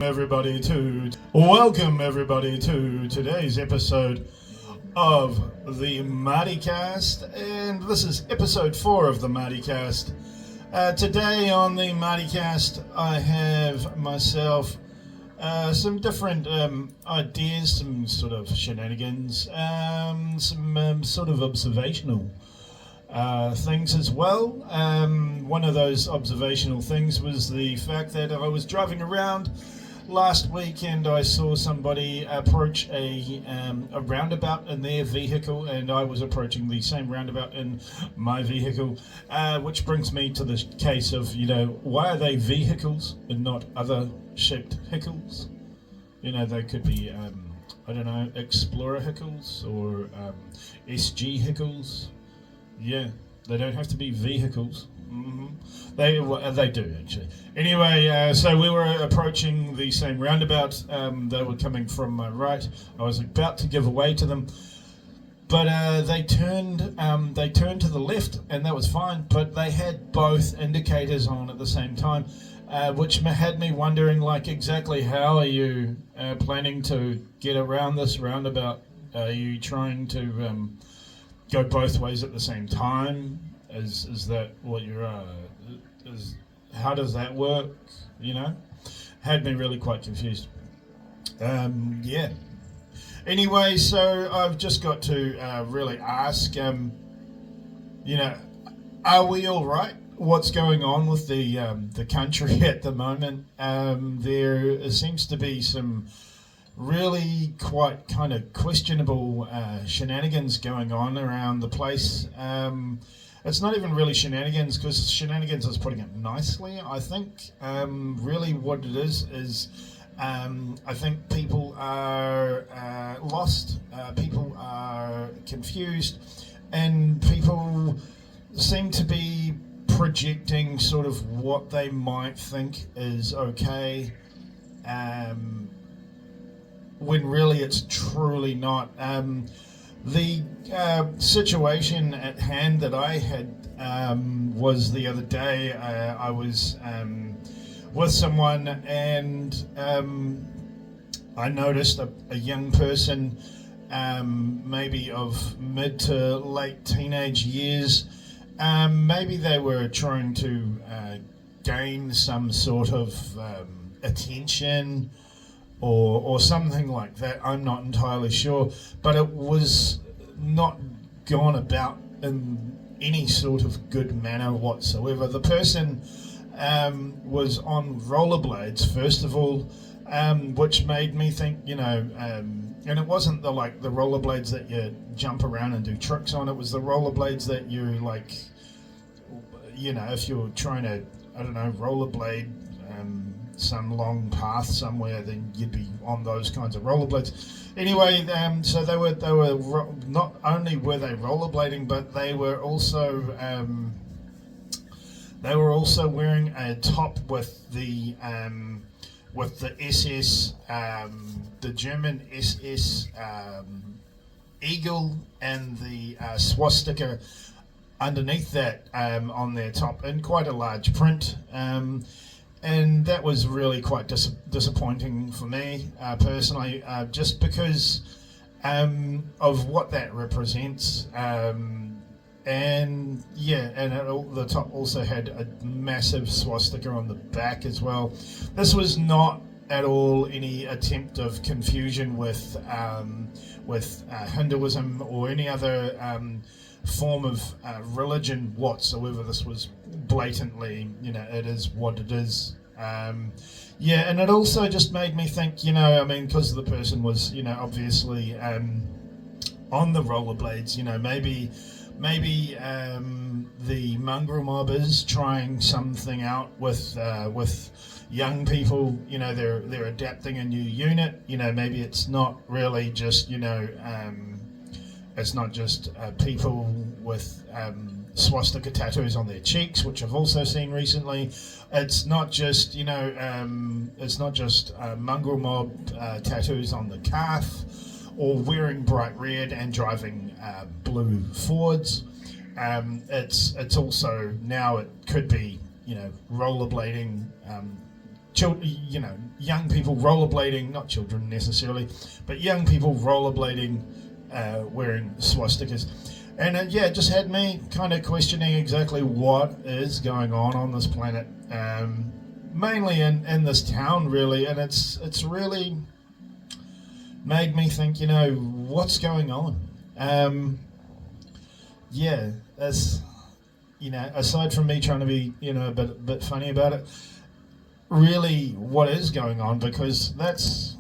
Welcome everybody to today's episode of the Marty Cast, and this is episode 4 of the Marty Cast. Today on the Marty Cast I have myself some different ideas, some sort of shenanigans, some sort of observational things as well. One of those observational things was the fact that I was driving around last week and I saw somebody approach a roundabout in their vehicle, and I was approaching the same roundabout in my vehicle, which brings me to the case of, why are they vehicles and not other shaped hickles? They could be, Explorer hickles or SG hickles. Yeah, they don't have to be vehicles. They do actually. Anyway, so we were approaching the same roundabout. They were coming from my right. I was about to give away to them, but they turned to the left, and that was fine. But they had both indicators on at the same time, which had me wondering, exactly how are you planning to get around this roundabout? Are you trying to go both ways at the same time? Is that what you're how does that work? Had me really quite confused. Yeah. Anyway, so I've just got to really ask, are we all right? What's going on with the country at the moment? There seems to be some really quite kind of questionable shenanigans going on around the place. It's not even really shenanigans, because shenanigans is putting it nicely, I think. Really what it is I think people are lost, people are confused, and people seem to be projecting sort of what they might think is okay, when really it's truly not. The situation at hand that I had was the other day. I was with someone, and I noticed a young person, maybe of mid to late teenage years. Maybe they were trying to gain some sort of attention or something like that. I'm not entirely sure, but it was not gone about in any sort of good manner whatsoever. The person was on rollerblades, first of all, which made me think, and it wasn't the rollerblades that you jump around and do tricks on. It was the rollerblades that you if you're trying to, rollerblade some long path somewhere, then you'd be on those kinds of rollerblades. Anyway, so they were not only were they rollerblading, but they were also wearing a top with the SS, the German SS eagle, and the swastika underneath that on their top in quite a large print. And that was really quite disappointing for me personally, just because of what that represents. And the top also had a massive swastika on the back as well. This was not at all any attempt of confusion with Hinduism or any other form of religion whatsoever. This was blatantly, it is what it is. And it also just made me think, because the person was, obviously on the rollerblades, maybe the mongrel mob is trying something out with young people. They're adapting a new unit. Maybe it's not really just it's not just people with swastika tattoos on their cheeks, which I've also seen recently. It's not just mongrel mob tattoos on the calf, or wearing bright red and driving blue Fords. It's also now, it could be rollerblading young people rollerblading, not children necessarily, but young people rollerblading, wearing swastikas. And it just had me kind of questioning exactly what is going on this planet, mainly in this town, really. And it's really made me think, what's going on? As aside from me trying to be, a bit funny about it, really what is going on, because that's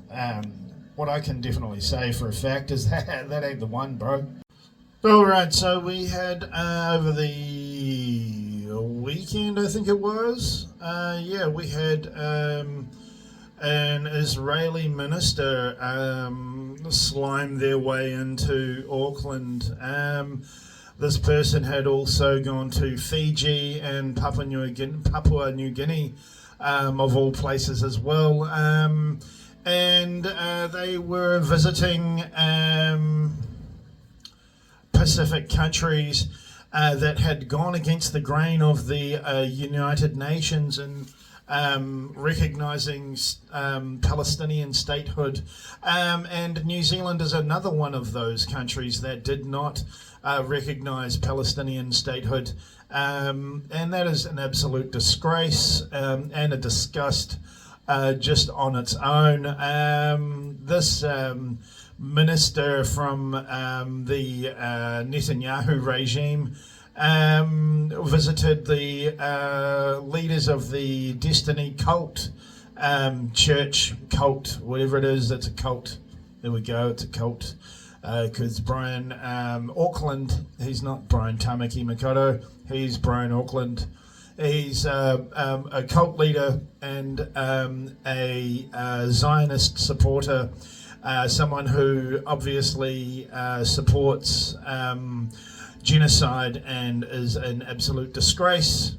what I can definitely say for a fact is that ain't the one, bro. All right, so we had over the weekend, I think it was, we had an Israeli minister slime their way into Auckland. This person had also gone to Fiji and Papua New Guinea, of all places as well, and they were visiting Pacific countries that had gone against the grain of the United Nations and recognizing Palestinian statehood, and New Zealand is another one of those countries that did not recognize Palestinian statehood, and that is an absolute disgrace and a disgust just on its own. This minister from the Netanyahu regime visited the leaders of the Destiny cult, church cult, whatever it is. It's a cult. There we go. It's a cult. Because Brian Auckland, he's not Brian Tamaki Makato, he's Brian Auckland. He's a cult leader and a Zionist supporter, someone who obviously supports genocide and is an absolute disgrace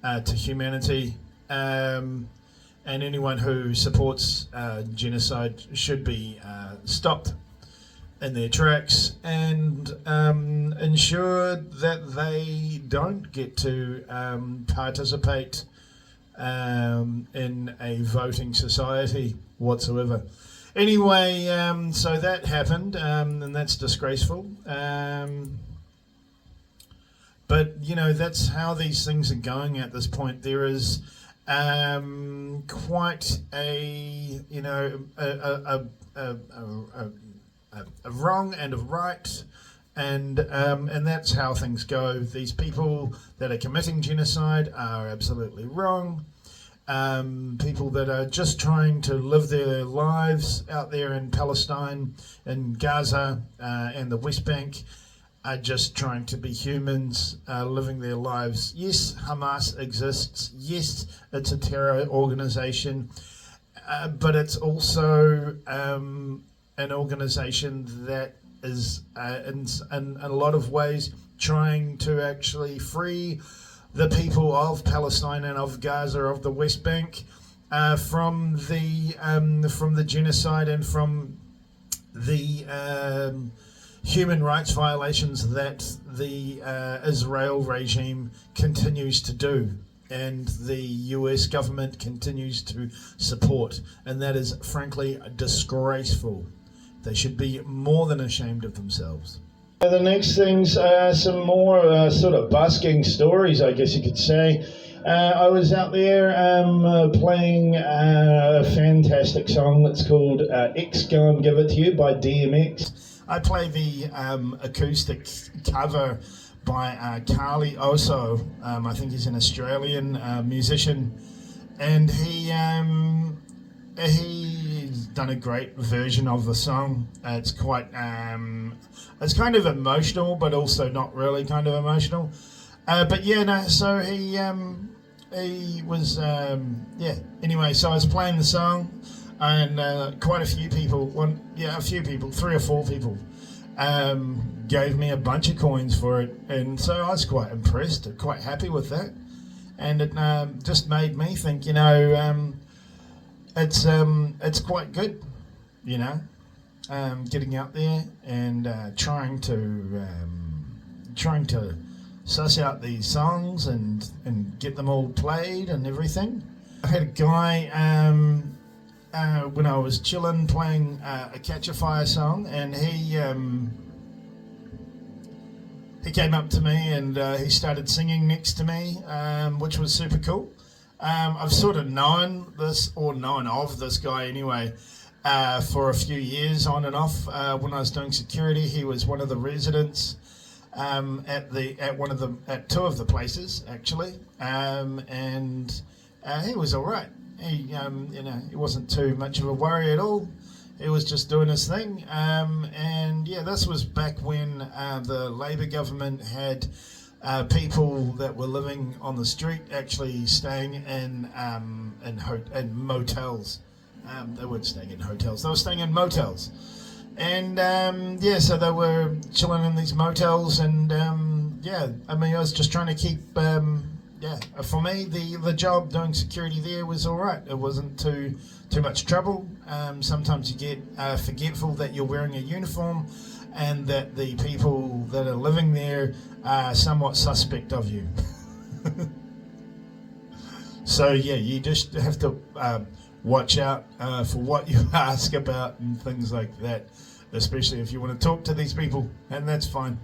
to humanity, and anyone who supports genocide should be stopped in their tracks and ensured that they don't get to participate in a voting society whatsoever. Anyway, so that happened, and that's disgraceful. But that's how these things are going at this point. There is quite a wrong and a right, and that's how things go. These people that are committing genocide are absolutely wrong. People that are just trying to live their lives out there in Palestine, in Gaza, and the West Bank are just trying to be humans, living their lives. Yes, Hamas exists. Yes, it's a terror organization, but it's also an organization that is in a lot of ways trying to actually free the people of Palestine and of Gaza, of the West Bank, from the genocide and from the human rights violations that the Israel regime continues to do and the US government continues to support, and that is frankly disgraceful. They should be more than ashamed of themselves. The next thing's some more sort of busking stories, I guess you could say. I was out there playing a fantastic song that's called X Go and Give It To You by DMX. I play the acoustic cover by Carly Oso. I think he's an Australian musician, and he's done a great version of the song. It's quite it's kind of emotional, but also not really kind of emotional. So he was anyway, so I was playing the song, and quite a few people, 3 or 4 people gave me a bunch of coins for it, and so I was quite impressed, quite happy with that, and it just made me think, it's quite good, getting out there and trying to suss out these songs and get them all played and everything. I had a guy when I was chilling playing a Catch a Fire song, and he came up to me and he started singing next to me, which was super cool. I've sort of known of this guy anyway, for a few years on and off. When I was doing security, he was one of the residents at two of the places actually, and he was all right. He wasn't too much of a worry at all. He was just doing his thing, and yeah, this was back when the Labour government had people that were living on the street actually staying in motels. They weren't staying in hotels; they were staying in motels. And so they were chilling in these motels, and I was just trying to keep. For me, the job doing security there was all right. It wasn't too much trouble. Sometimes you get forgetful that you're wearing a uniform, and that the people that are living there are somewhat suspect of you. So yeah, you just have to watch out for what you ask about and things like that, especially if you want to talk to these people, and that's fine.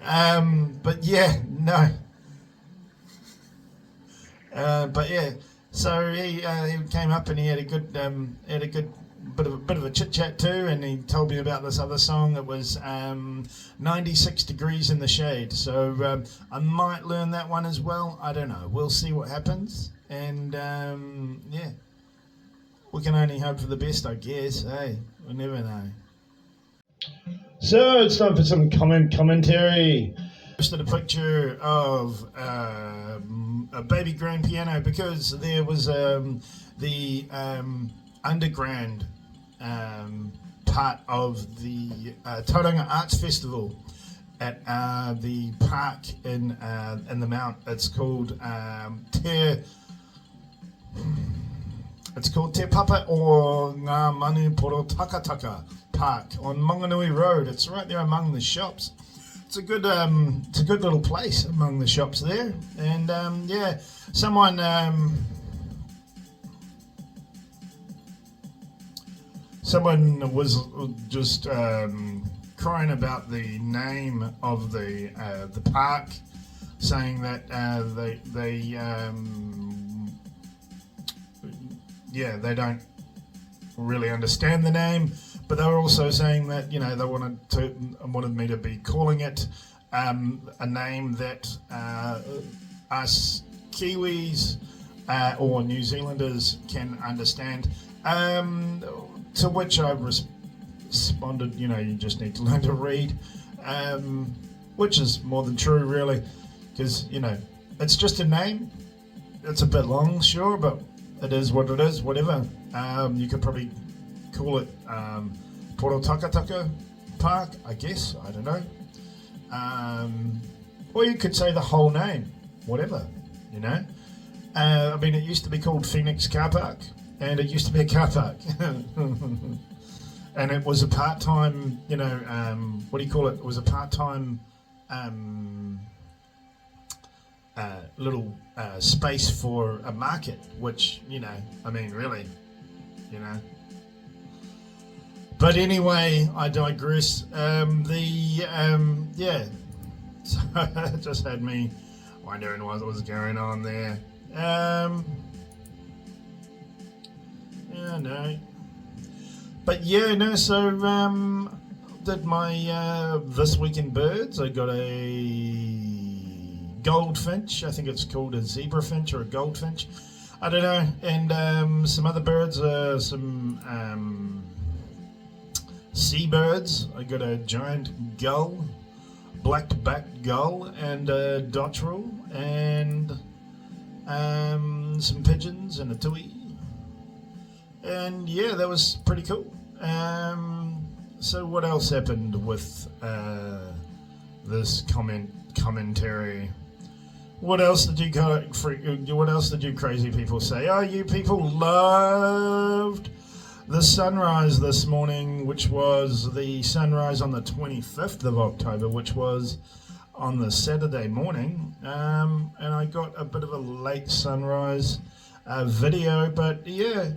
But yeah, no. So he came up and he had a good bit of a chit chat too, and he told me about this other song. It was 96 Degrees in the Shade. So I might learn that one as well. I don't know. We'll see what happens. And we can only hope for the best, I guess. Hey, we never know. So it's time for some commentary. I posted a picture of a baby grand piano because there was the underground part of the Tauranga Arts Festival at the park in the Mount. It's called Te Papa o Ngā Manu Poro Takataka Park on Manganui Road. It's right there among the shops. It's a good little place among the shops there, and someone was just crying about the name of the park, saying that they don't really understand the name. But they were also saying that they wanted me to be calling it a name that us Kiwis or New Zealanders can understand. To which I responded, you just need to learn to read, which is more than true, really, because it's just a name. It's a bit long, sure, but it is what it is. Whatever. You could probably call it Poro Takataka Park, I guess. I don't know. Or you could say the whole name, whatever, it used to be called Phoenix Car Park, and it used to be a car park. And it was a part-time, what do you call it? It was a part-time little space for a market, which, really, But anyway, I digress. So it just had me wondering what was going on there. No. But so did my This Week in Birds. I got a goldfinch. I think it's called a zebrafinch or a goldfinch. I don't know. And some other birds, some seabirds. I got a giant gull, black-backed gull, and a dotterel, and some pigeons and a tui. And that was pretty cool. So what else happened with this commentary? What else did you crazy people say? Oh, you people loved the sunrise this morning, which was the sunrise on the 25th of October, which was on the Saturday morning. And I got a bit of a late sunrise. video. But yeah,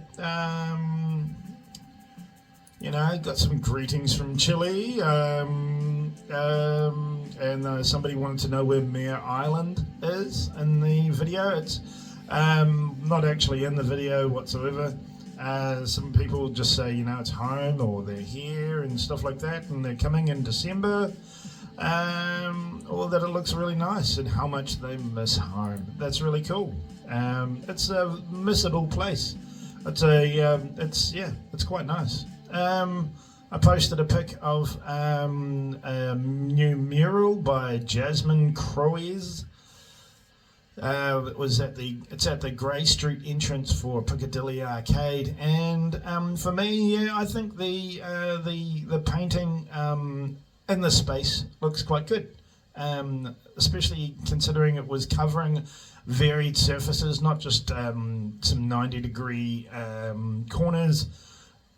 got some greetings from Chile, and somebody wanted to know where Mare Island is in the video. It's not actually in the video whatsoever. Some people just say, it's home or they're here and stuff like that, and they're coming in December, or that it looks really nice and how much they miss home. That's really cool. It's a missable place. It's quite nice. I posted a pic of a new mural by Jasmine Croes. It's at the Grey Street entrance for Piccadilly Arcade, and for me, I think the painting in the space looks quite good, especially considering it was covering varied surfaces, not just some 90-degree corners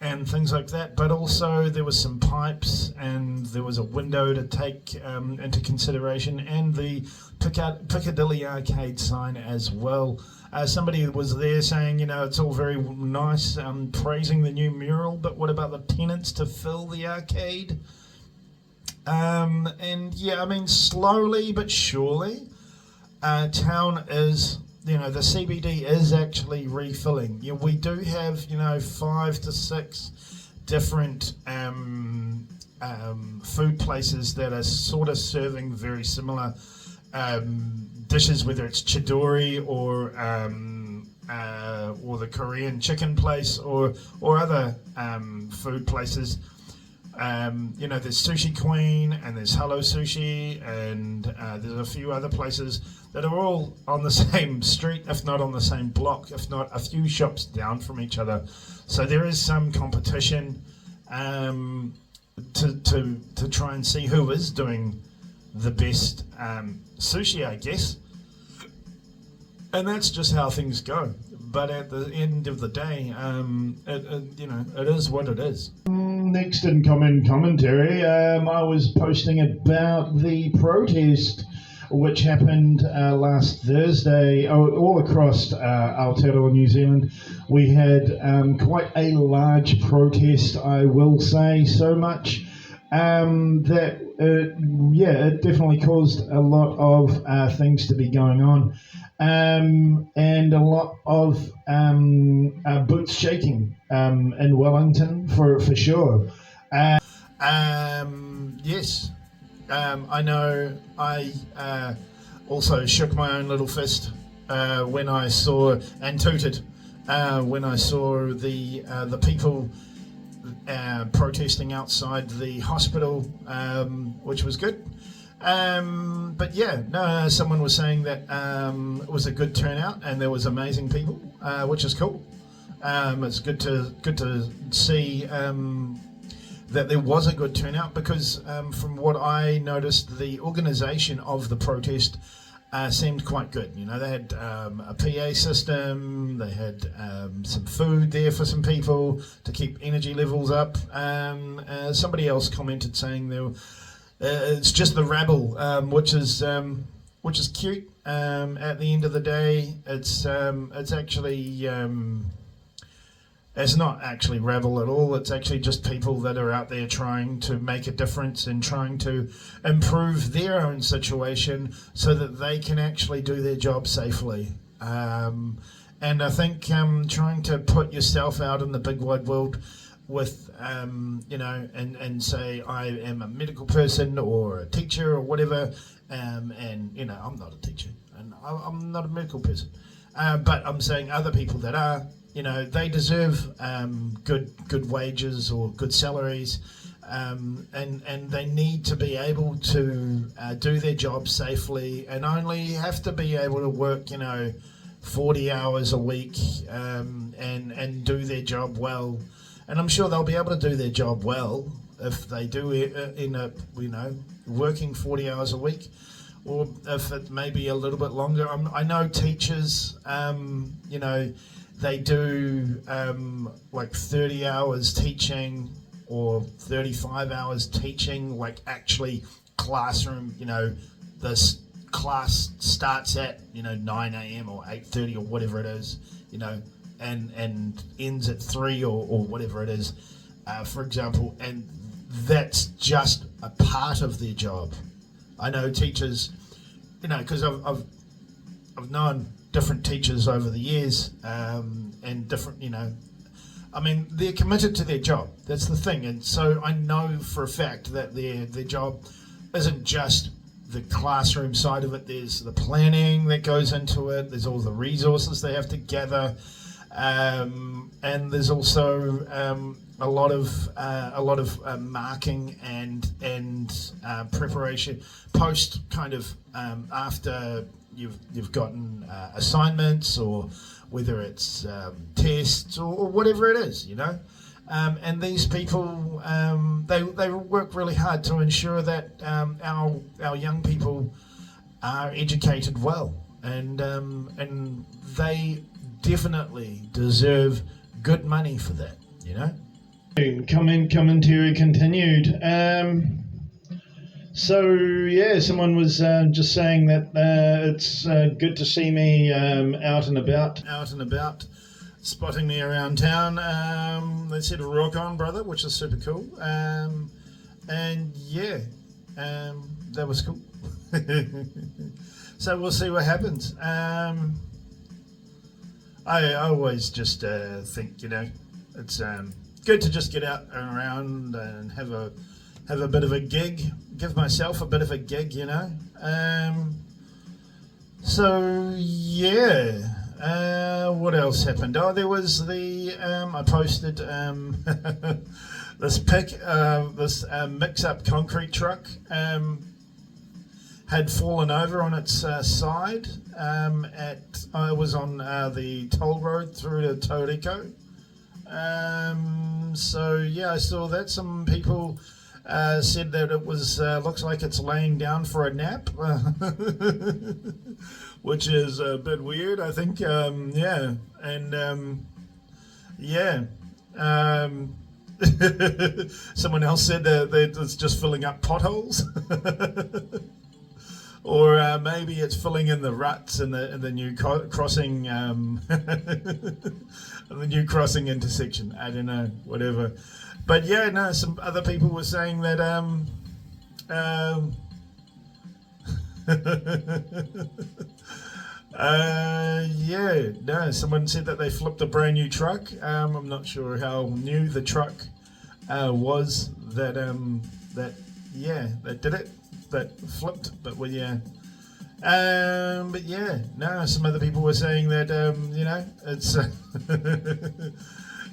and things like that, but also there was some pipes and there was a window to take into consideration, and the Piccadilly Arcade sign as well. Somebody was there saying, it's all very nice, praising the new mural, but what about the tenants to fill the arcade? And yeah, slowly but surely, town is, the CBD is actually refilling. We do have, 5 to 6 different food places that are sort of serving very similar dishes, whether it's chidori or the Korean chicken place or other food places. There's Sushi Queen and there's Hello Sushi, and there's a few other places that are all on the same street, if not on the same block, if not a few shops down from each other. So there is some competition to try and see who is doing the best sushi, I guess. And that's just how things go. But at the end of the day, it is what it is. Next in commentary, I was posting about the protest which happened last Thursday all across Aotearoa, New Zealand. We had quite a large protest, I will say, so much that it definitely caused a lot of things to be going on, and a lot of boots shaking in Wellington for sure. Yes. I know I also shook my own little fist when I saw, and tooted, when I saw the people protesting outside the hospital, which was good. But yeah, no, someone was saying that it was a good turnout and there was amazing people, which is cool. It's good to see that there was a good turnout, because from what I noticed, the organisation of the protest seemed quite good. They had a PA system, they had some food there for some people to keep energy levels up. Somebody else commented saying it's just the rabble, which is cute. At the end of the day, it's actually it's not actually rabble at all. It's actually just people that are out there trying to make a difference and trying to improve their own situation so that they can actually do their job safely. And I think trying to put yourself out in the big wide world with, and say, I am a medical person or a teacher or whatever, and, I'm not a teacher and I'm not a medical person, but I'm saying other people that are, they deserve good wages or good salaries, and they need to be able to do their job safely, and only have to be able to work 40 hours a week, and do their job well. And I'm sure they'll be able to do their job well if they do end up working 40 hours a week, or if it may be a little bit longer. I know teachers, they do like 30 hours teaching or 35 hours teaching, like actually classroom. This class starts at 9 a.m. or 8:30 or whatever it is, and ends at 3 or whatever it is, for example, and that's just a part of their job. I know teachers, because I've known different teachers over the years, and different, they're committed to their job. That's the thing. And so I know for a fact that their job isn't just the classroom side of it. There's the planning that goes into it. There's all the resources they have to gather. And there's also a lot of marking and preparation post kind of after you've gotten assignments, or whether it's tests or whatever it is, and these people they work really hard to ensure that our young people are educated well, and they definitely deserve good money for that, Commentary continued. So yeah, someone was just saying that it's good to see me out and about, spotting me around town. They said rock on, brother, which is super cool. And yeah, that was cool. So we'll see what happens. I always just think, it's good to just get out and around and have a bit of a gig, give myself a bit of a gig, So yeah, what else happened? Oh, there was I posted this pic, this mix-up concrete truck had fallen over on its side. I was on the toll road through to Tauriko. So yeah, I saw that. Some people said that it was looks like it's laying down for a nap, which is a bit weird, I think. Yeah, and yeah. Someone else said that it's just filling up potholes. Or maybe it's filling in the ruts in the new crossing, the new crossing intersection. I don't know, whatever. But yeah, no. Some other people were saying that yeah, no. Someone said that they flipped a brand new truck. I'm not sure how new the truck was that did it. That flipped, but well, yeah. But yeah, no, some other people were saying that, it's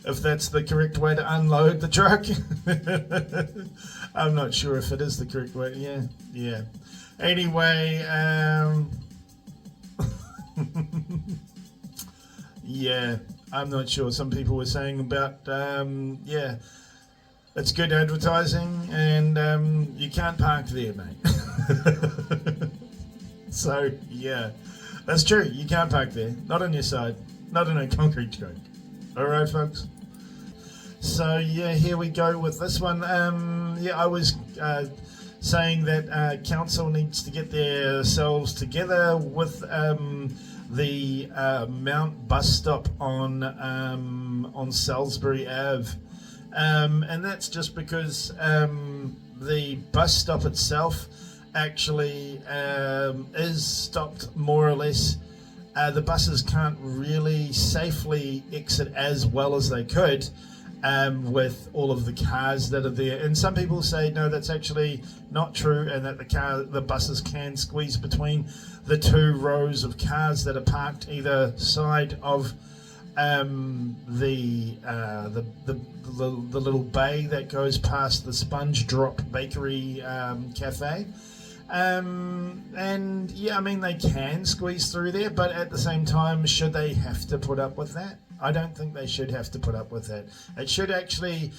if that's the correct way to unload the truck. I'm not sure if it is the correct way. Yeah. Anyway, yeah, I'm not sure. Some people were saying about, it's good advertising, and you can't park there, mate. So, yeah, that's true. You can't park there. Not on your side. Not in a concrete truck. All right, folks? So, yeah, here we go with this one. I was saying that council needs to get themselves together with the Mount bus stop on Salisbury Ave. And that's just because the bus stop itself actually is stopped more or less. The buses can't really safely exit as well as they could with all of the cars that are there. And some people say, no, that's actually not true, and that the buses can squeeze between the two rows of cars that are parked either side of the little bay that goes past the Sponge Drop Bakery cafe. And yeah, I mean, they can squeeze through there, but at the same time, should they have to put up with that? I don't think they should have to put up with that. It should actually,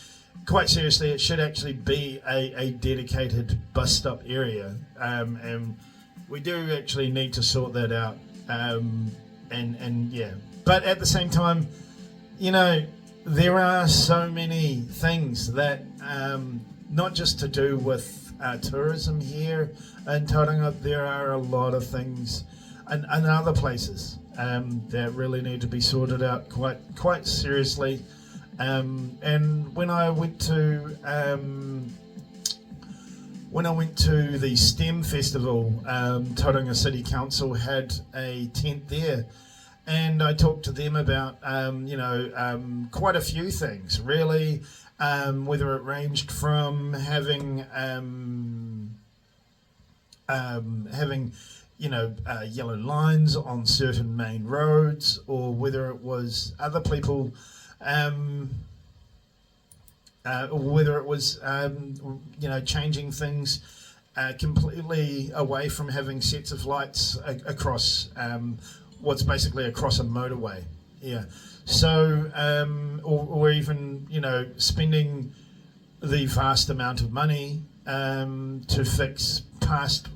quite seriously, it should actually be a dedicated bus stop area. And we do actually need to sort that out. And yeah, but at the same time, there are so many things that, not just to do with tourism here in Tauranga, there are a lot of things and other places that really need to be sorted out quite seriously. And when I went to the STEM festival, Tauranga City Council had a tent there, and I talked to them about quite a few things really, whether it ranged from having yellow lines on certain main roads, or whether it was other people, or whether it was changing things completely away from having sets of lights across what's basically across a motorway. Yeah. So or even spending the vast amount of money to fix past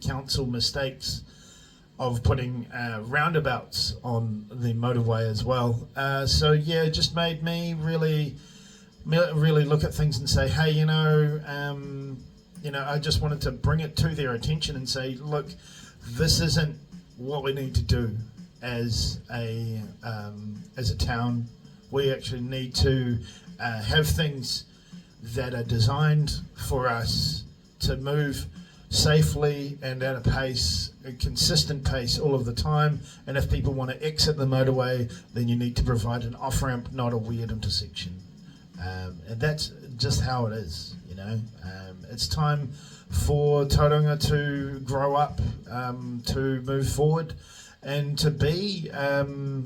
council mistakes of putting roundabouts on the motorway as well. So yeah, it just made me really look at things and say, hey, I just wanted to bring it to their attention and say, look, this isn't what we need to do as a town. We actually need to have things that are designed for us to move safely and at a consistent pace all of the time. And if people want to exit the motorway, then you need to provide an off-ramp, not a weird intersection. And that's just how it is, It's time for Tauranga to grow up, to move forward, and to be the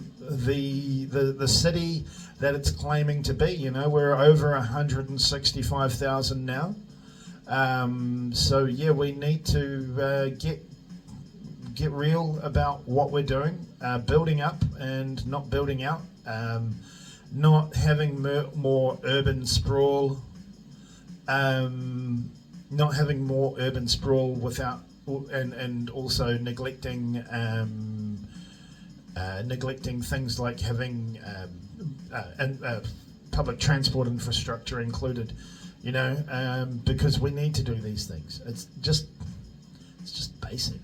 city that it's claiming to be. We're over 165,000 now. So yeah, we need to get real about what we're doing, building up and not building out, not having more urban sprawl, without and also neglecting things like having public transport infrastructure included, because we need to do these things. It's just basic,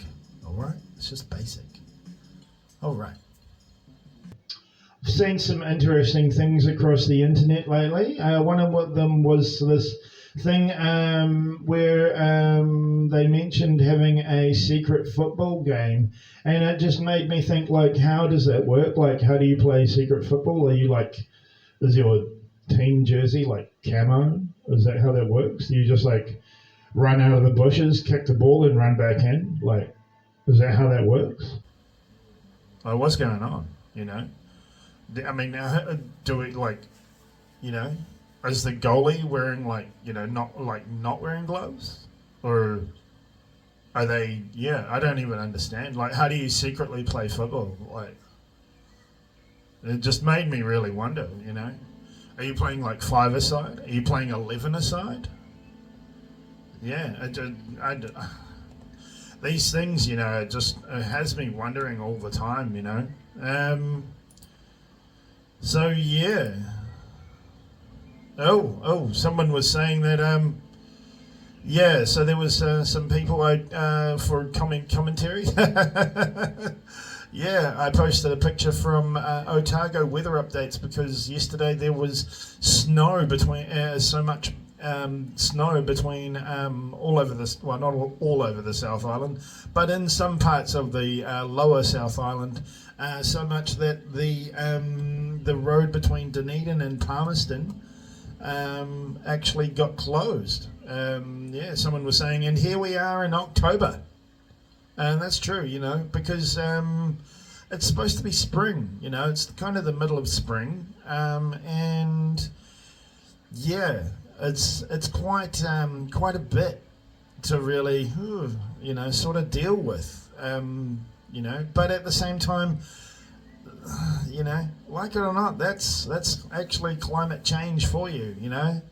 all right? It's just basic. All right. I've seen some interesting things across the internet lately. One of them was this thing where they mentioned having a secret football game, and it just made me think, like, how does that work? Like, how do you play secret football? Are you is your team jersey like camo? Is that how that works? You just run out of the bushes, kick the ball, and run back in? Is that how that works? Oh, what's going on? I mean, do we is the goalie wearing not wearing gloves, or are they? Yeah, I don't even understand. How do you secretly play football? It just made me really wonder. Are you playing 5-a-side? Are you playing 11-a-side? Yeah, these things, it just has me wondering all the time. So yeah. Oh, someone was saying that so there was some people for commentary. Yeah, I posted a picture from Otago weather updates, because yesterday there was snow so much snow between all over this, well, not all over the South Island, but in some parts of the lower South Island, so much that the road between Dunedin and Palmerston actually got closed. Someone was saying, and here we are in October. And that's true, because it's supposed to be spring, it's kind of the middle of spring. And yeah, it's quite a bit to really, sort of deal with, but at the same time, like it or not, that's actually climate change for you.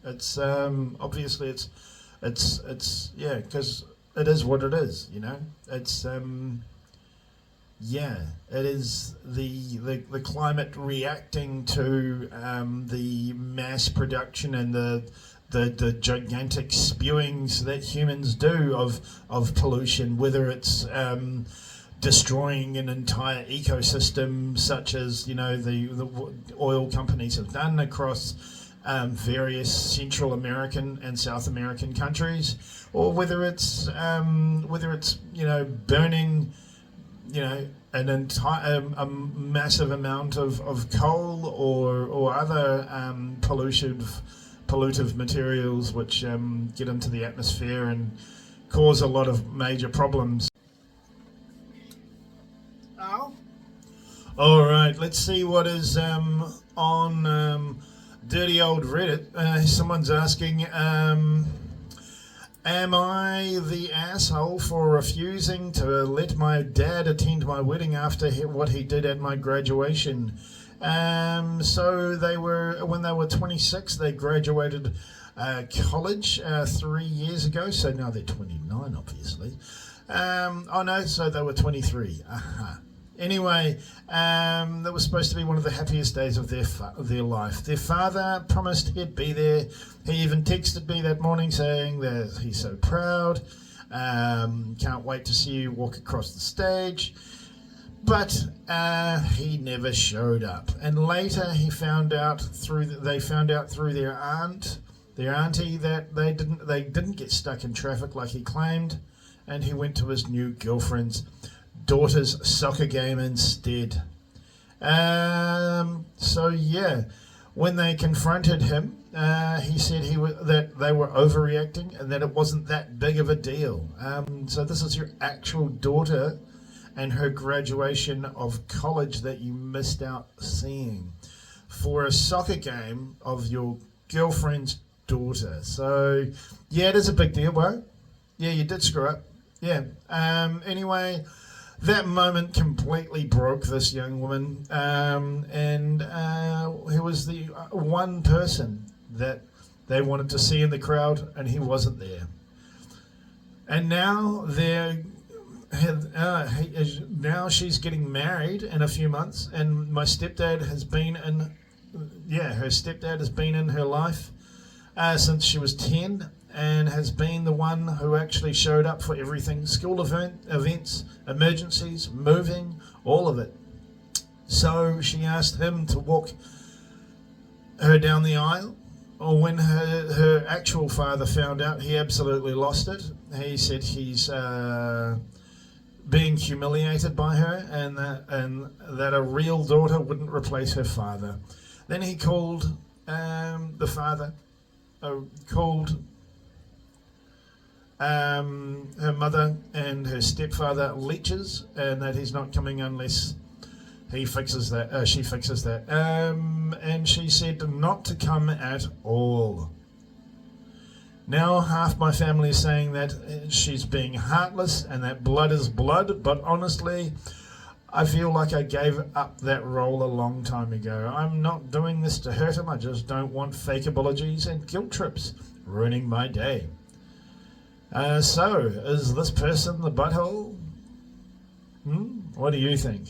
It's obviously it's because it is what it is. It's it is the climate reacting to the mass production and the gigantic spewings that humans do of pollution, whether it's destroying an entire ecosystem, such as the oil companies have done across various Central American and South American countries, or whether it's burning an entire a massive amount of coal or other pollutive materials which get into the atmosphere and cause a lot of major problems. All right, let's see what is on dirty old Reddit. Someone's asking, am I the asshole for refusing to let my dad attend my wedding after what he did at my graduation? So when they were 26, they graduated college 3 years ago. So now they're 29, obviously. So they were 23. Anyway, that was supposed to be one of the happiest days of their life. Their father promised he'd be there. He even texted me that morning saying that he's so proud, can't wait to see you walk across the stage. But he never showed up. And later they found out through their auntie that they didn't get stuck in traffic like he claimed, and he went to his new girlfriend's daughter's soccer game instead. When they confronted him, he said that they were overreacting and that it wasn't that big of a deal. So this is your actual daughter and her graduation of college that you missed out seeing for a soccer game of your girlfriend's daughter. So yeah, it is a big deal, bro. Yeah, you did screw up. Yeah. Anyway, that moment completely broke this young woman, and he was the one person that they wanted to see in the crowd, and he wasn't there. And now now she's getting married in a few months, and her stepdad has been in her life since she was 10. And has been the one who actually showed up for everything, school events, emergencies, moving, all of it. So she asked him to walk her down the aisle. Or when her actual father found out, he absolutely lost it. He said he's being humiliated by her, and that a real daughter wouldn't replace her father. Then he called the father, called her mother and her stepfather leeches, and that he's not coming unless he fixes that. She fixes that, and she said not to come at all. Now half my family is saying that she's being heartless and that blood is blood, but honestly, I feel like I gave up that role a long time ago. I'm not doing this to hurt him. I just don't want fake apologies and guilt trips ruining my day. So, is this person the butthole? What do you think?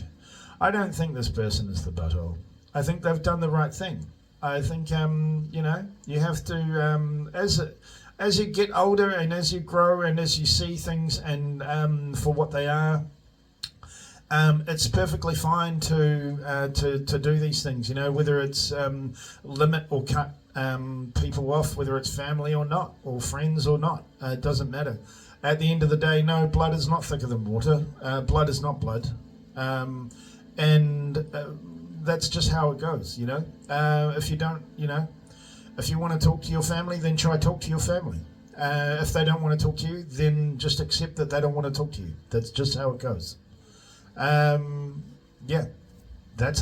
I don't think this person is the butthole. I think they've done the right thing. I think, you have to, as you get older and as you grow and as you see things and for what they are, it's perfectly fine to do these things, whether it's limit or cut people off, whether it's family or not, or friends or not. It doesn't matter. At the end of the day, no, blood is not thicker than water. Blood is not blood. And that's just how it goes, If you don't, if you want to talk to your family, then try talk to your family. If they don't want to talk to you, then just accept that they don't want to talk to you. That's just how it goes. That's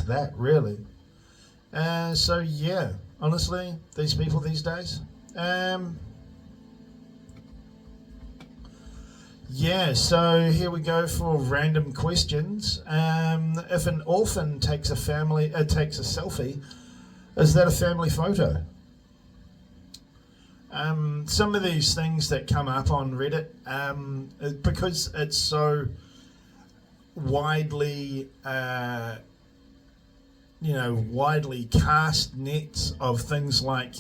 that, really. Honestly, these people these days. So here we go for random questions. If an orphan takes a selfie, is that a family photo? Some of these things that come up on Reddit, because it's so widely widely cast nets of things like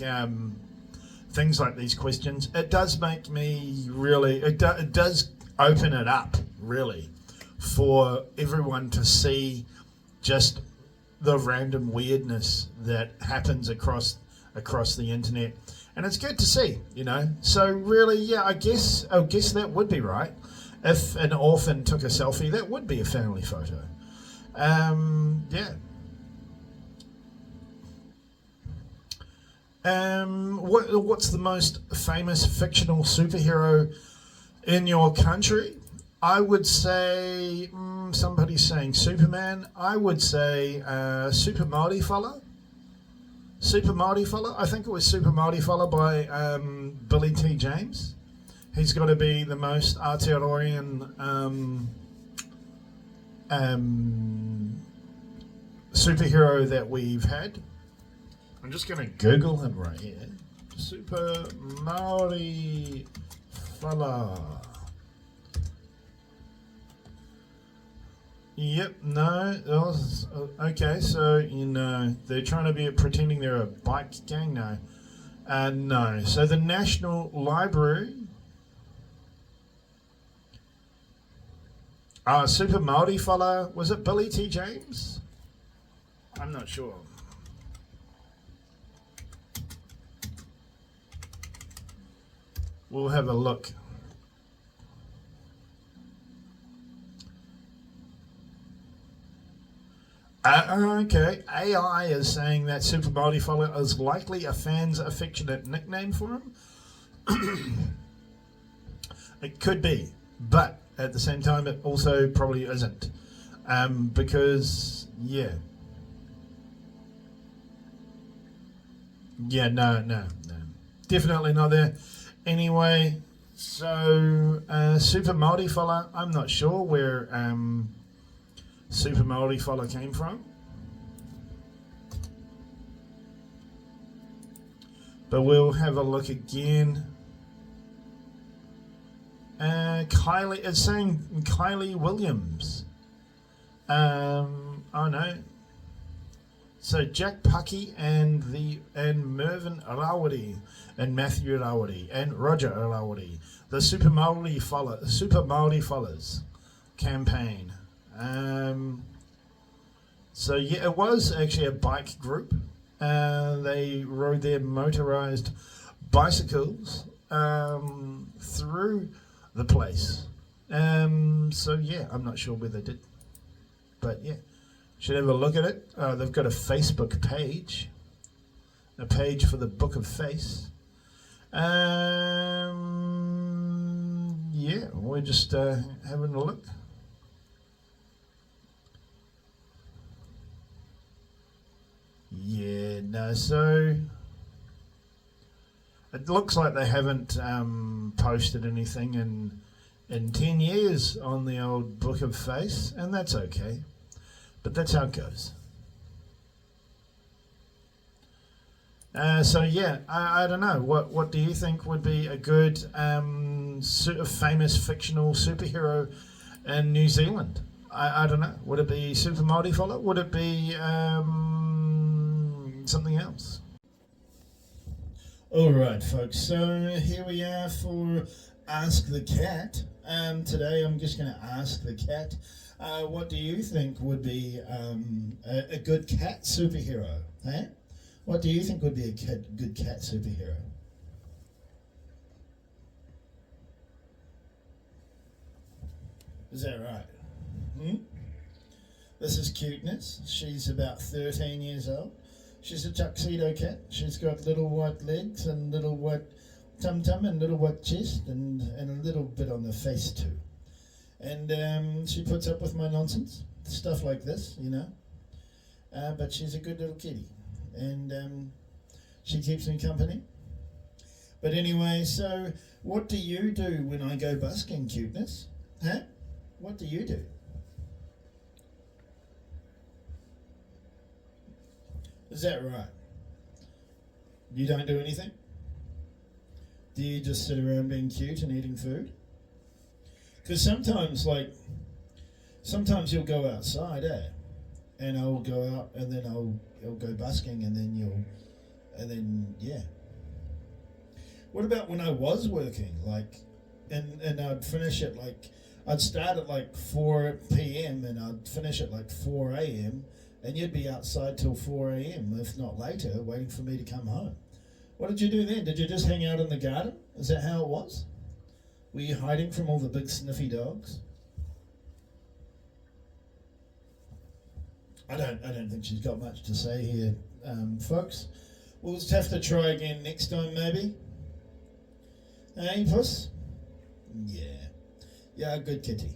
these questions, it does make me really, it does open it up really for everyone to see just the random weirdness that happens across the internet, and it's good to see, So really, yeah, I guess that would be right. If an orphan took a selfie, that would be a family photo. Yeah. What's the most famous fictional superhero in your country? I would say somebody's saying Superman. I would say Super Marty Fella. Super Marty Fella. I think it was Super Marty Fella by Billy T. James. He's got to be the most Aotearoan superhero that we've had. I'm just going to Google him right here. Super Maori Fella. Yep, no. Okay, so, they're trying to be pretending they're a bike gang. No. No. So the National Library. Super Maori Fella. Was it Billy T. James? I'm not sure. We'll have a look. Okay, AI is saying that Super Maori Fella is likely a fan's affectionate nickname for him. It could be, but at the same time, it also probably isn't. Because, yeah. Yeah, no. Definitely not there. Anyway, so Super Maori Fella, I'm not sure where Super Maori Fella came from. But we'll have a look again. Kylie, it's saying Kylie Williams. Oh no. So Jack Pucky and Mervyn Rawari and Matthew Rawari and Roger Rawari, the Super Maori Fellas campaign. So yeah, it was actually a bike group. They rode their motorized bicycles through the place. So yeah, I'm not sure where they did, but yeah. Should have a look at it. They've got a Facebook page. A page for the Book of Face. Yeah, we're just having a look. Yeah, no, so it looks like they haven't posted anything in 10 years on the old Book of Face, and that's okay. But that's how it goes. So yeah, I don't know. What do you think would be a good sort of famous fictional superhero in New Zealand? I don't know. Would it be Super Maori Fella? Would it be something else? All right, folks. So here we are for Ask the Cat. Today I'm just going to ask the cat. What do you think would be a good cat superhero? Eh? What do you think would be a good cat superhero? Is that right? This is Cuteness. She's about 13 years old. She's a tuxedo cat. She's got little white legs and little white tum-tum and little white chest and a little bit on the face too. And she puts up with my nonsense, stuff like this, but she's a good little kitty, and she keeps me company. But anyway, so what do you do when I go busking, Cuteness? Huh? What do you do? Is that right? You don't do anything? Do you just sit around being cute and eating food? Because sometimes you'll go outside, and I'll go out, and then I'll go busking, and then yeah. What about when I was working, and I'd finish at I'd start at like 4 p.m. and I'd finish at like 4 a.m. and you'd be outside till 4 a.m. if not later, waiting for me to come home. What did you do then? Did you just hang out in the garden? Is that how it was? Were you hiding from all the big sniffy dogs? I don't think she's got much to say here, folks. We'll just have to try again next time, maybe. Hey, puss? Yeah. Yeah, good kitty.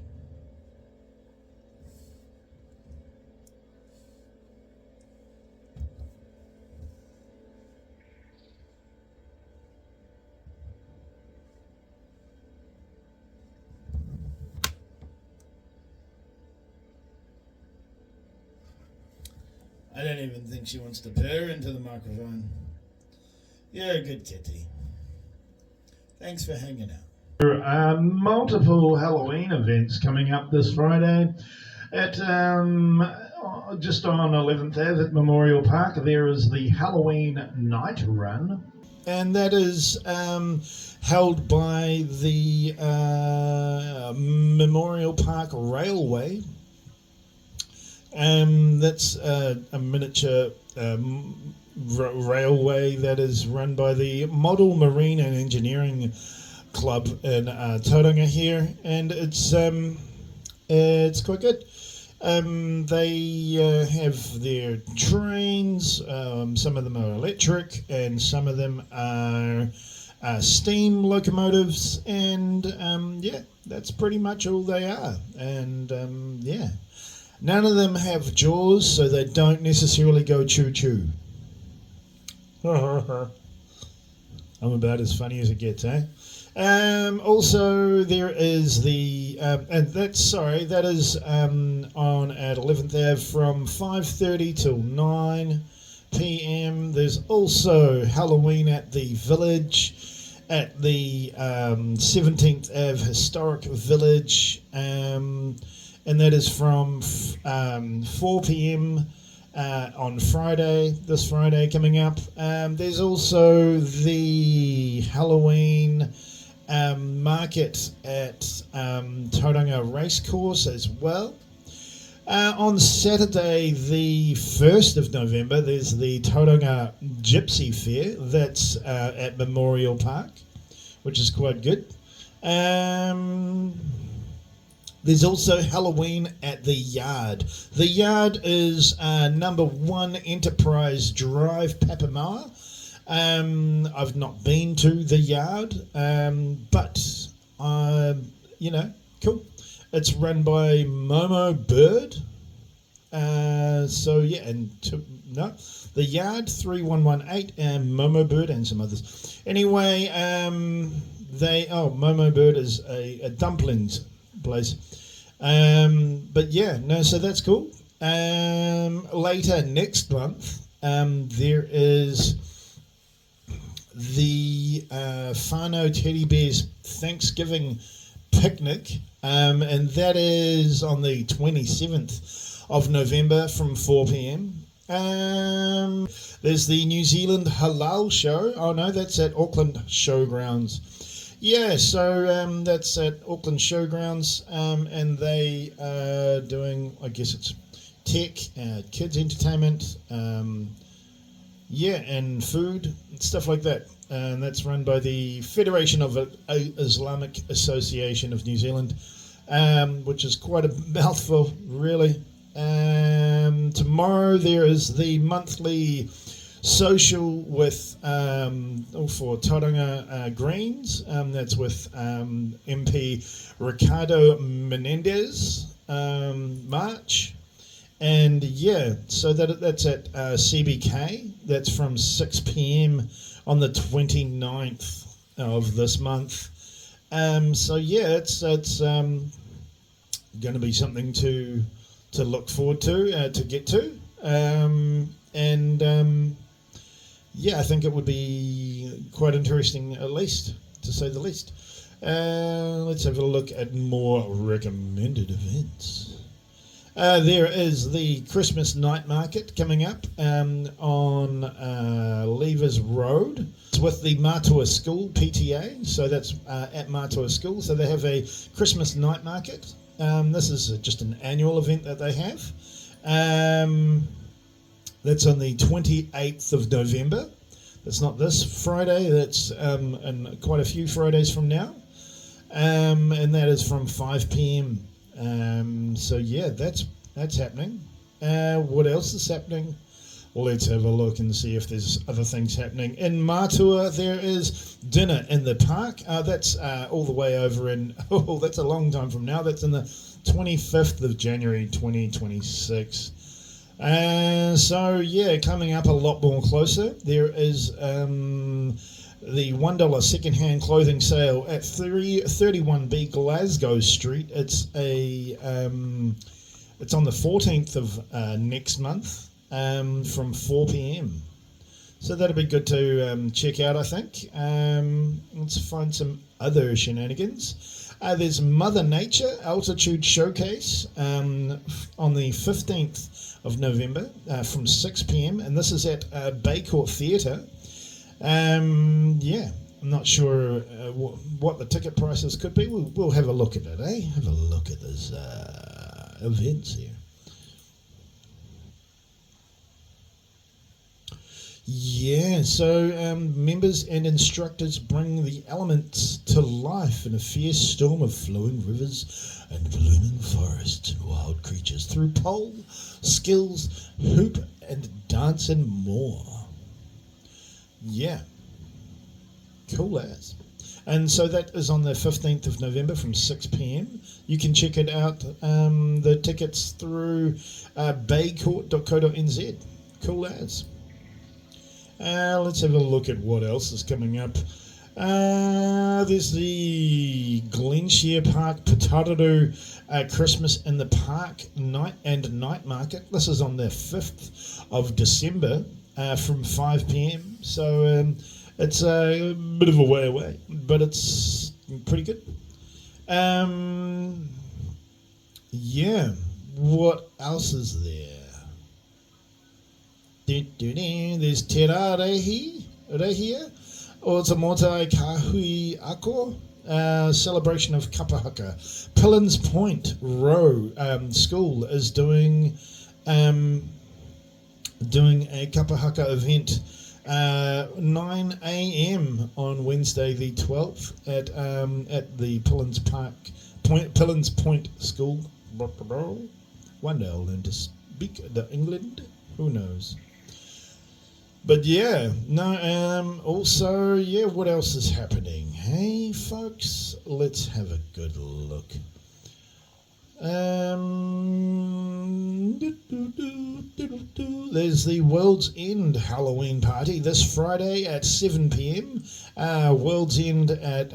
I don't even think she wants to purr into the microphone. You're a good kitty. Thanks for hanging out. There are multiple Halloween events coming up this Friday at just on 11th Ave at Memorial Park. There is the Halloween Night Run, and that is held by the Memorial Park Railway. That's a miniature railway that is run by the Model Marine and Engineering Club in Tauranga here, and it's quite good. They have their trains. Some of them are electric, and some of them are steam locomotives, and yeah, that's pretty much all they are. And yeah. None of them have jaws, so they don't necessarily go choo-choo. I'm about as funny as it gets, eh? Also, there is the, and that is on at 11th Ave from 5:30 till 9 p.m. There's also Halloween at the Village, at the 17th Ave Historic Village, and that is from 4 p.m. On Friday, this Friday coming up. There's also the Halloween market at Tauranga Racecourse as well. On Saturday, the 1st of November, there's the Tauranga Gypsy Fair. That's at Memorial Park, which is quite good. There's also Halloween at the Yard. The Yard is number 1 Enterprise Drive, Papamoa. I've not been to the Yard, but you know, cool. It's run by Momo Bird. So yeah, and the Yard 3118 and Momo Bird and some others. Anyway, Momo Bird is a dumplings place. But yeah, no, so that's cool. Later next month, there is the Whānau Teddy Bears Thanksgiving picnic, and that is on the 27th of November from 4 p.m. There's the New Zealand Halal Show. Oh no, that's at Auckland Showgrounds. Yeah, so that's at Auckland Showgrounds, and they are doing, I guess it's tech, kids entertainment, yeah, and food, stuff like that. And that's run by the Federation of Islamic Association of New Zealand, which is quite a mouthful, really. Tomorrow there is the monthly social with for Tauranga Greens. That's with MP Ricardo Menendez March. And yeah, so that's at CBK. That's from 6 p.m. on the 29th of this month. So yeah, it's going to be something to look forward to get to. Yeah, I think it would be quite interesting, at least, to say the least. Let's have a look at more recommended events. There is the Christmas night market coming up on Levers Road. It's with the Matua School PTA, so that's at Matua School. So they have a Christmas night market. This is just an annual event that they have. That's on the 28th of November. That's not this Friday, that's in quite a few Fridays from now. And that is from 5 p.m. So yeah, that's happening. What else is happening? Well, let's have a look and see if there's other things happening. In Matua, there is dinner in the park. That's all the way over in, that's a long time from now. That's in the 25th of January 2026. So yeah, coming up a lot more closer. There is the $1 secondhand clothing sale at 331B Glasgow Street. It's on the 14th of next month from 4 p.m. So that'll be good to check out, I think. Let's find some other shenanigans. There's Mother Nature Altitude Showcase on the 15th of November from 6 p.m. and this is at Bay Court Theatre. Yeah, I'm not sure what the ticket prices could be. We'll have a look at it, eh? Have a look at those events here. Yeah, so members and instructors bring the elements to life in a fierce storm of flowing rivers and blooming forests and wild creatures through pole, skills, hoop and dance and more. Yeah, cool as. And so that is on the 15th of November from 6 p.m. You can check it out, the tickets through baycourt.co.nz. Cool as. Let's have a look at what else is coming up. There's the Glenshire Park Potaroo Christmas in the Park night market. This is on the 5th of December from 5 p.m. So it's a bit of a way away, but it's pretty good. Yeah, what else is there? There's Te Rehia, o Te Motai Kahui Ako, celebration of Kapahaka. Pillins Point Row School is doing a Kapahaka event 9 a.m. on Wednesday the 12th at the Pillins Point School. One day I'll learn to speak the England. Who knows? But yeah, no, also, yeah, what else is happening? Hey, folks, let's have a good look. There's the World's End Halloween party this Friday at 7 p.m. World's End at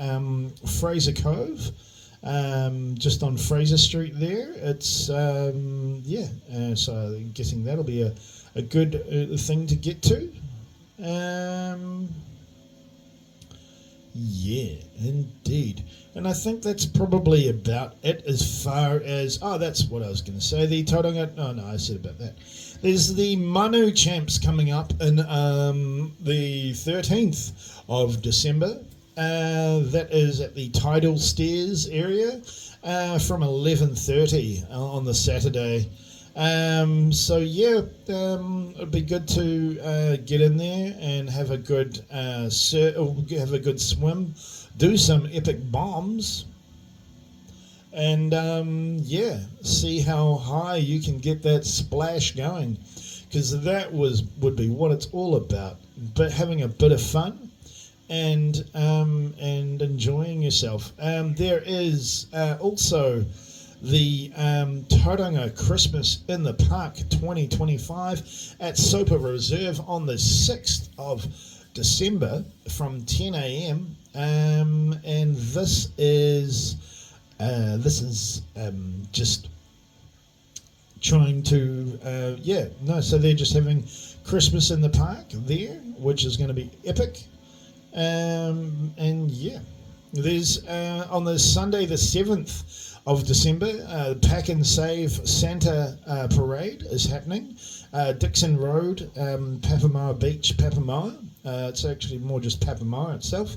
Fraser Cove, just on Fraser Street there. It's, so I'm guessing that'll be a good thing to get to. Yeah, indeed. And I think that's probably about it as far as... Oh, that's what I was going to say. The Tauranga... Oh, no, I said about that. There's the Manu Champs coming up in the 13th of December. That is at the Tidal Stairs area from 11:30 on the Saturday. So yeah, it'd be good to get in there and have a good have a good swim, do some epic bombs, and yeah, see how high you can get that splash going, because that would be what it's all about. But having a bit of fun and enjoying yourself. There is also the Tauranga Christmas in the Park 2025 at Sopa Reserve on the 6th of December from 10 a.m. And this is just trying to so they're just having Christmas in the park there, which is going to be epic. And yeah, there's on the Sunday the 7th of December. Pack and Save Santa Parade is happening. Dixon Road, Papamoa Beach, Papamoa. It's actually more just Papamoa itself.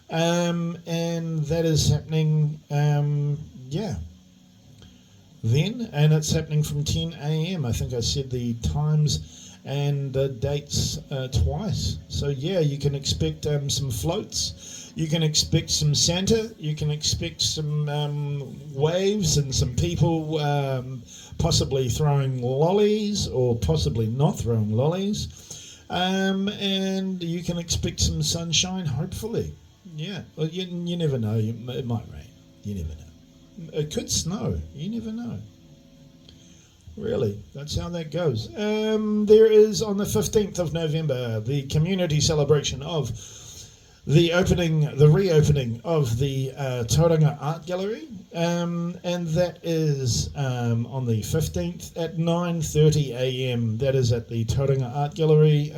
And that is happening, then, and it's happening from 10 a.m. I think I said the times and the dates twice. So yeah, you can expect some floats, you can expect some Santa, you can expect some waves and some people possibly throwing lollies or possibly not throwing lollies, and you can expect some sunshine, hopefully. Yeah, well, you never know, it might rain, you never know. It could snow, you never know. Really, that's how that goes. There is on the 15th of November the community celebration of the reopening of the Tauranga Art Gallery, and that is on the 15th at 9:30 a.m. That is at the Tauranga Art Gallery,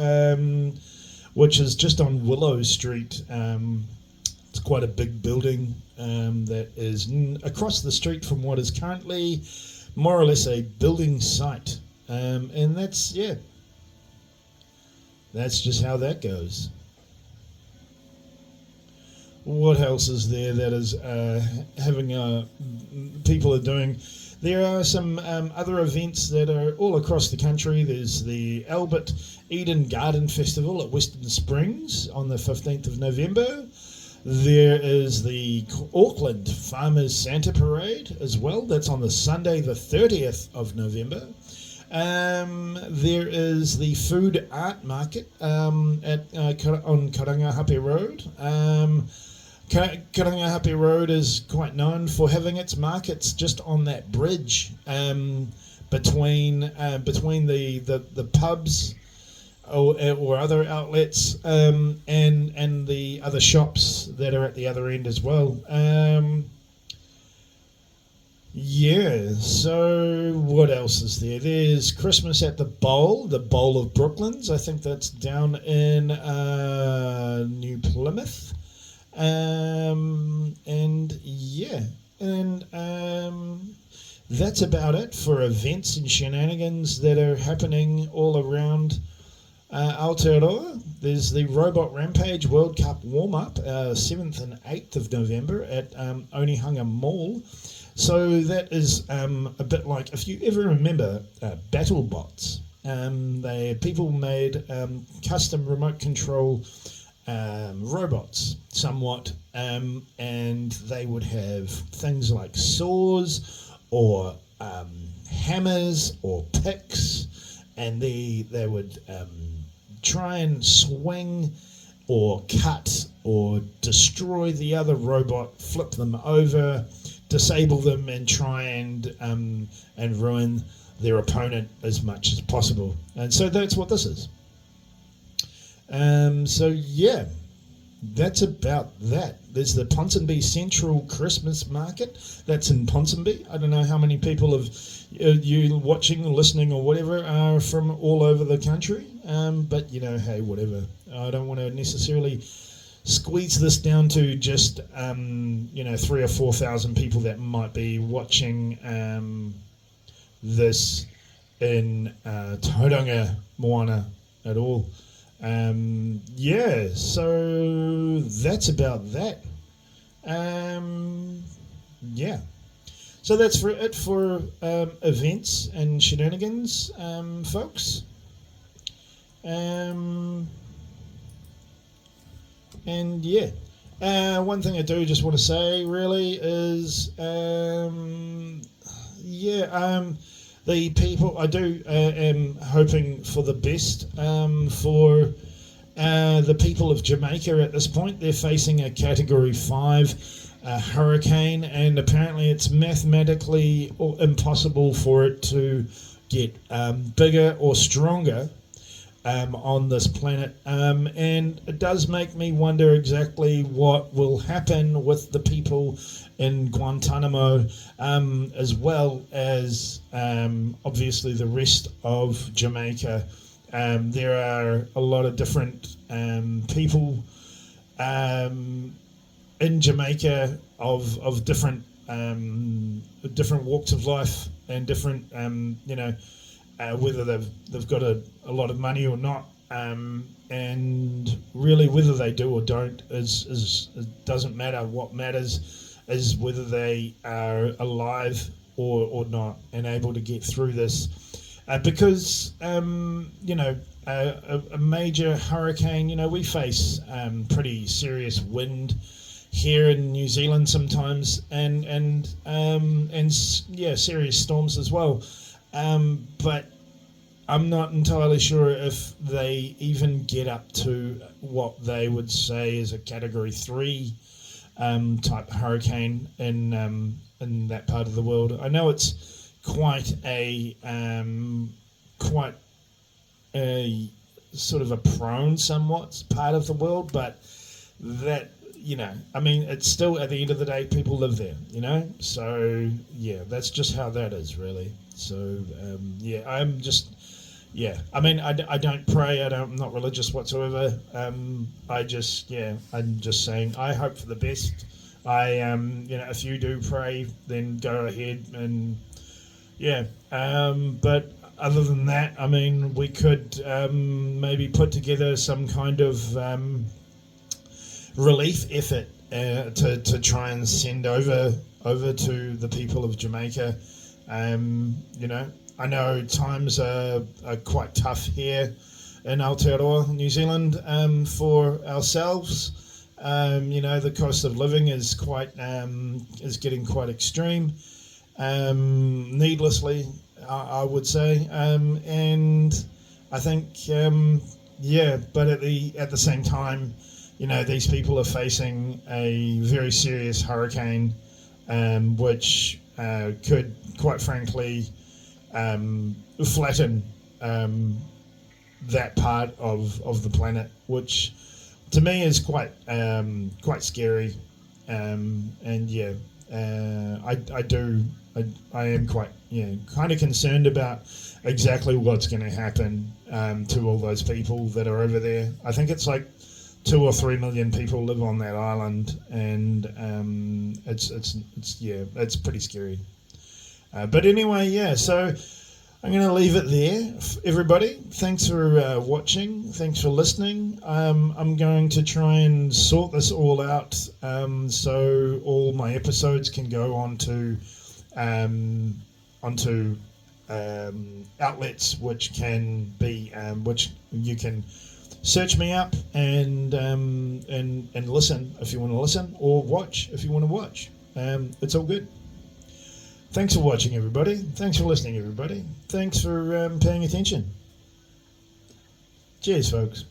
which is just on Willow Street. It's quite a big building that is across the street from what is currently more or less a building site, and that's just how that goes. What else is there that is people are doing? There are some other events that are all across the country. There's the Albert Eden Garden Festival at Western Springs on the 15th of November. There is the Auckland Farmers Santa Parade as well. That's on the Sunday, the 30th of November. There is the Food Art Market on Karangahape Road. Karangahape Road is quite known for having its markets just on that bridge between the pubs or other outlets and the other shops that are at the other end as well. So what else is there? There's Christmas at the Bowl of Brooklands. I think that's down in New Plymouth. That's about it for events and shenanigans that are happening all around Aotearoa. There's the Robot Rampage World Cup warm-up, 7th and 8th of November at Onehunga Mall. So that is a bit like, if you ever remember BattleBots, people made custom remote control robots somewhat, and they would have things like saws or hammers or picks, and they would try and swing or cut or destroy the other robot, flip them over, disable them, and try and ruin their opponent as much as possible. And so that's what this is. That's about that. There's the Ponsonby Central Christmas Market. That's in Ponsonby. I don't know how many people of you watching or listening or whatever are from all over the country. But, hey, whatever. I don't want to necessarily squeeze this down to just, 3,000 or 4,000 people that might be watching this in Tauranga Moana at all. So that's about that. So that's it for events and shenanigans, folks. One thing I do just want to say really is, the people, I do am hoping for the best for the people of Jamaica at this point. They're facing a Category 5 hurricane, and apparently it's mathematically impossible for it to get bigger or stronger on this planet. And it does make me wonder exactly what will happen with the people in Guantanamo, as well as obviously the rest of Jamaica. There are a lot of different people in Jamaica of different different walks of life and different, whether they've got a lot of money or not, and really whether they do or don't is doesn't matter. What matters is whether they are alive or not and able to get through this, because a major hurricane, we face pretty serious wind here in New Zealand sometimes, and serious storms as well. But I'm not entirely sure if they even get up to what they would say is a Category 3 type hurricane in that part of the world. I know it's quite a sort of a prone somewhat part of the world, but that, it's still, at the end of the day, people live there, so that's just how that is, really. So I'm just, I don't pray, I'm not religious whatsoever. I'm just saying I hope for the best. If you do pray, then go ahead, and but other than that, we could maybe put together some kind of relief effort to try and send over to the people of Jamaica. I know times are quite tough here in Aotearoa, New Zealand, for ourselves. The cost of living is getting quite extreme, needlessly, I would say, and I think, but at the same time, these people are facing a very serious hurricane, which could, quite frankly, flatten that part of the planet, which to me is quite scary. I am quite kind of concerned about exactly what's going to happen to all those people that are over there. I think it's like 2 or 3 million people live on that island, and it's pretty scary. But anyway, so I'm going to leave it there. Everybody, thanks for watching. Thanks for listening. I'm going to try and sort this all out, so all my episodes can go onto outlets which can be which you can search me up and listen if you want to listen, or watch if you want to watch. It's all good. Thanks for watching, everybody. Thanks for listening, everybody. Thanks for paying attention. Cheers, folks.